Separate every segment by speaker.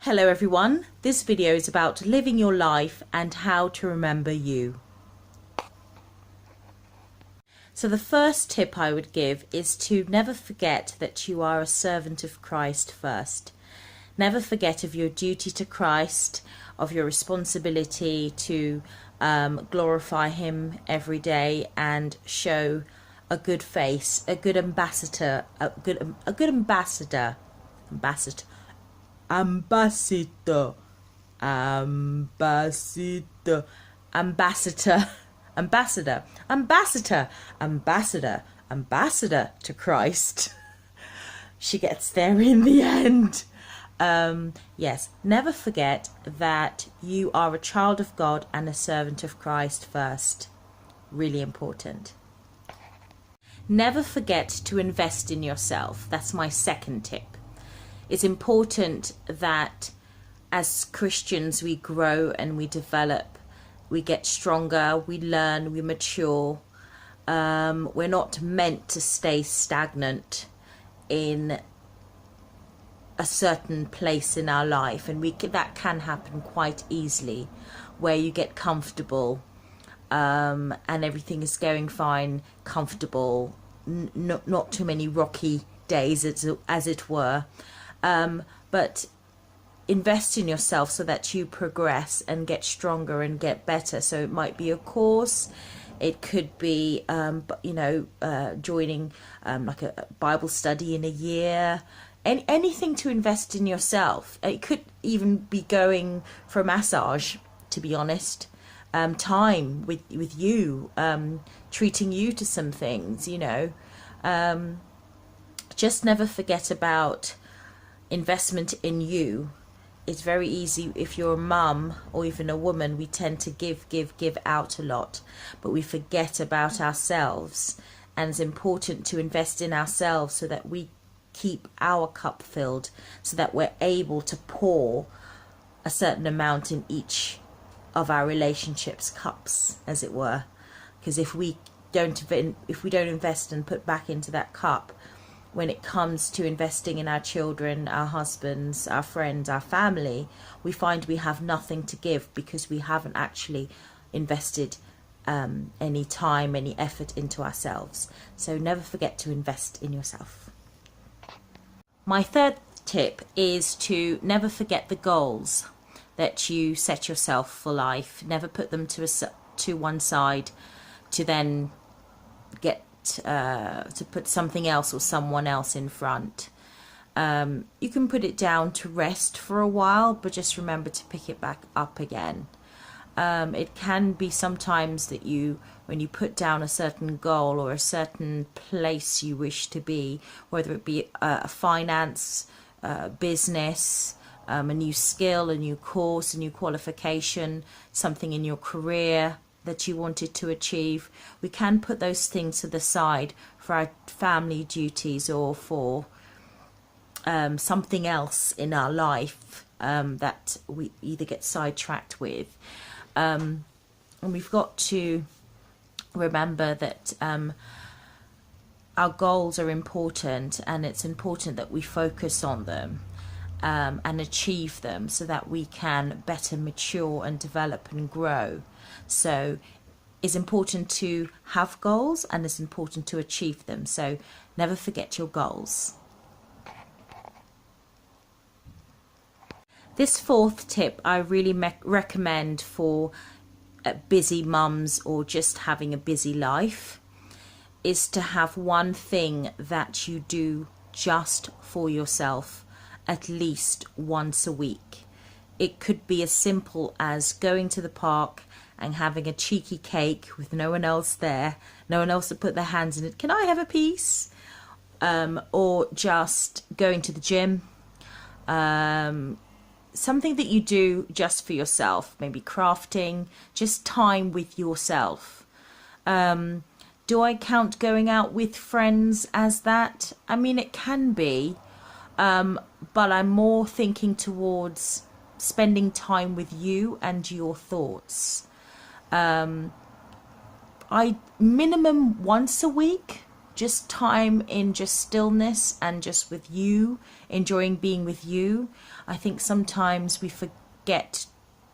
Speaker 1: Hello everyone, this video is about living your life and how to remember you. So the first tip I would give is to never forget that you are a servant of Christ first. Never forget of your duty to Christ, of your responsibility to glorify Him every day and show a good face, a good ambassador, ambassador, ambassador, ambassador, ambassador, ambassador, ambassador, ambassador, ambassador to Christ. She gets there in the end. Yes, never forget that you are a child of God and a servant of Christ first. Really important. Never forget to invest in yourself. That's my second tip. It's important that as Christians we grow and we develop, we get stronger, we learn, we mature. We're not meant to stay stagnant in a certain place in our life, and that can happen quite easily, where you get comfortable and everything is going fine, comfortable, not too many rocky days as it were. But invest in yourself so that you progress and get stronger and get better. So it might be a course, it could be joining like a Bible study in a year, anything to invest in yourself. It could even be going for a massage, to be honest. Time with you, treating you to some things, just never forget about investment in you. It's very easy if you're a mum or even a woman, we tend to give out a lot, but we forget about ourselves, and it's important to invest in ourselves so that we keep our cup filled, so that we're able to pour a certain amount in each of our relationships cups, as it were. Because if we don't invest and put back into that cup, when it comes to investing in our children, our husbands, our friends, our family, we find we have nothing to give because we haven't actually invested any time, any effort into ourselves. So never forget to invest in yourself. My third tip is to never forget the goals that you set yourself for life. Never put them to one side to then get to put something else or someone else in front. You can put it down to rest for a while, but just remember to pick it back up again. It can be sometimes that when you put down a certain goal or a certain place you wish to be, whether it be a finance, business, a new skill, a new course, a new qualification, something in your career that you wanted to achieve, we can put those things to the side for our family duties or for something else in our life that we either get sidetracked with. And we've got to remember that our goals are important, and it's important that we focus on them and achieve them so that we can better mature and develop and grow. So it's important to have goals, and it's important to achieve them. So never forget your goals. This fourth tip I really recommend for busy mums or just having a busy life is to have one thing that you do just for yourself at least once a week. It could be as simple as going to the park and having a cheeky cake with no one else there, no one else to put their hands in it. Can I have a piece? Or just going to the gym. Something that you do just for yourself, maybe crafting, just time with yourself. Do I count going out with friends as that? I mean, it can be, but I'm more thinking towards spending time with you and your thoughts. I minimum once a week, just time in just stillness and just with you, enjoying being with you. I think sometimes we forget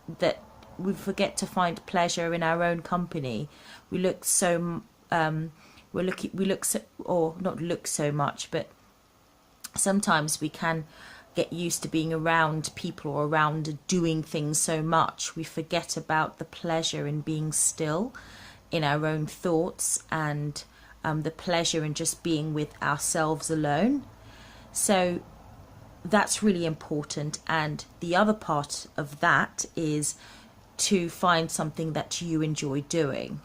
Speaker 1: to find pleasure in our own company. We look so or not look so much, but sometimes we can get used to being around people or around doing things so much we forget about the pleasure in being still in our own thoughts, and the pleasure in just being with ourselves alone. So that's really important. And the other part of that is to find something that you enjoy doing.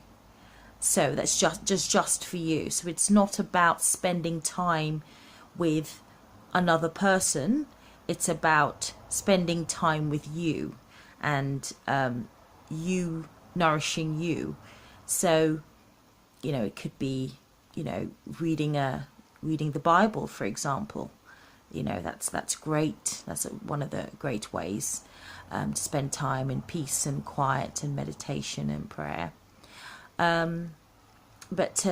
Speaker 1: So that's just for you. So it's not about spending time with another person. It's about spending time with you and you nourishing you. So, you know, it could be, you know, reading the Bible, for example. You know, that's great. That's one of the great ways to spend time in peace and quiet and meditation and prayer.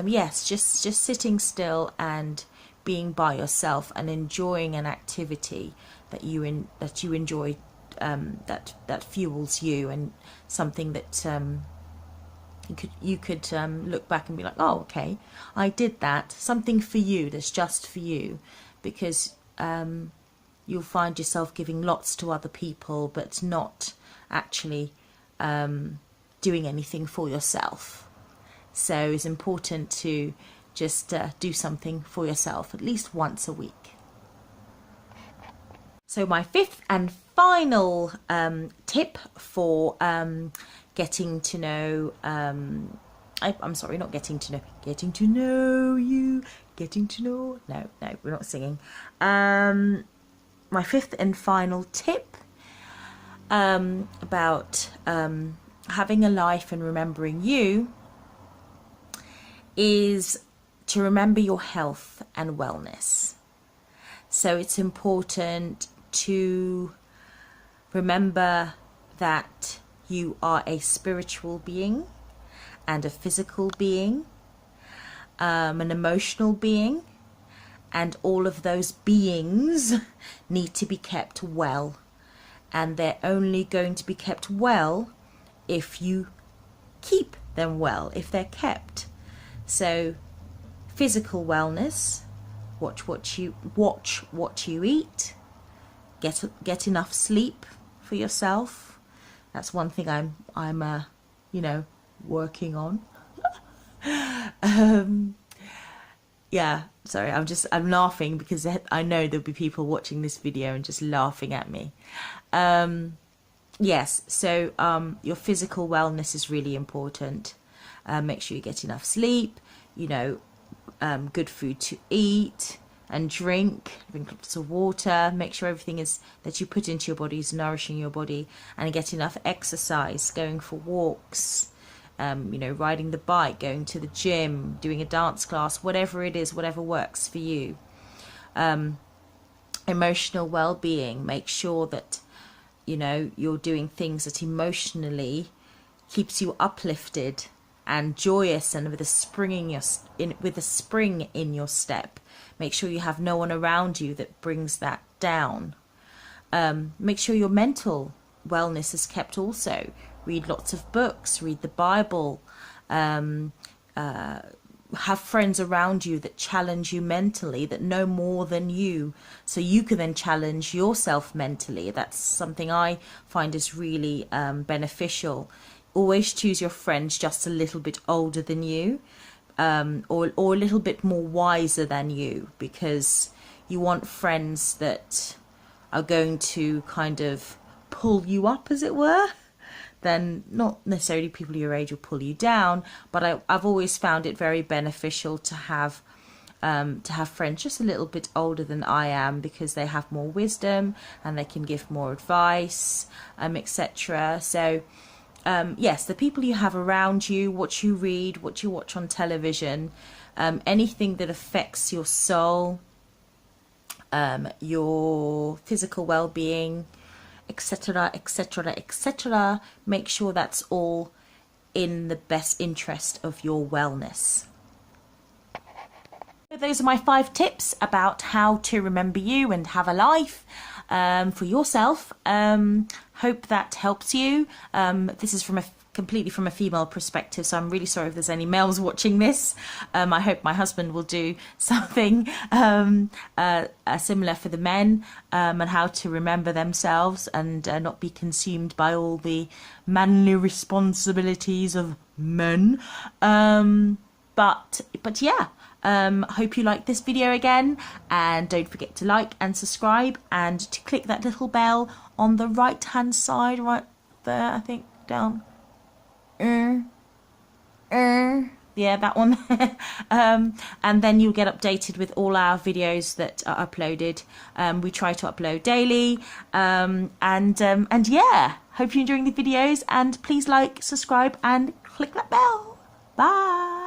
Speaker 1: Yes, just sitting still and being by yourself and enjoying an activity that you enjoy, that fuels you, and something that you could look back and be like, oh, okay, I did that. Something for you that's just for you, because you'll find yourself giving lots to other people but not actually doing anything for yourself. So it's important to just do something for yourself at least once a week. So my fifth and final tip for getting to know, I'm sorry, not getting to know, getting to know you, getting to know, no, we're not singing. My fifth and final tip about having a life and remembering you is to remember your health and wellness. So it's important to remember that you are a spiritual being and a physical being, an emotional being, and all of those beings need to be kept well. And they're only going to be kept well if you keep them well, if they're kept. So physical wellness, watch what you eat, get enough sleep for yourself. That's one thing I'm working on. Yeah, sorry, I'm laughing because I know there'll be people watching this video and just laughing at me. Yes, so your physical wellness is really important. Make sure you get enough sleep, good food to eat and drink lots of water. Make sure everything that you put into your body is nourishing your body, and get enough exercise, going for walks, riding the bike, going to the gym, doing a dance class, whatever it is, whatever works for you. Emotional well-being, make sure that you're doing things that emotionally keeps you uplifted and joyous and with a spring in your step. Make sure you have no one around you that brings that down. Make sure your mental wellness is kept also. Read lots of books, read the Bible, have friends around you that challenge you mentally, that know more than you, so you can then challenge yourself mentally. That's something I find is really beneficial. Always choose your friends just a little bit older than you, or a little bit more wiser than you, because you want friends that are going to kind of pull you up, as it were. Then not necessarily people your age will pull you down, but I've always found it very beneficial to have friends just a little bit older than I am, because they have more wisdom and they can give more advice, etc. So yes, the people you have around you, what you read, what you watch on television, anything that affects your soul, your physical well-being, etc., etc., etc. Make sure that's all in the best interest of your wellness. Those are my 5 tips about how to remember you and have a life for yourself. Hope that helps you. This is completely from a female perspective, so I'm really sorry if there's any males watching this. I hope my husband will do something similar for the men, and how to remember themselves and not be consumed by all the manly responsibilities of men. But yeah, hope you like this video again, and don't forget to like and subscribe and to click that little bell on the right hand side right there, I think, down. Yeah, that one. And then you'll get updated with all our videos that are uploaded. We try to upload daily, and yeah, hope you're enjoying the videos, and please like, subscribe and click that bell. Bye.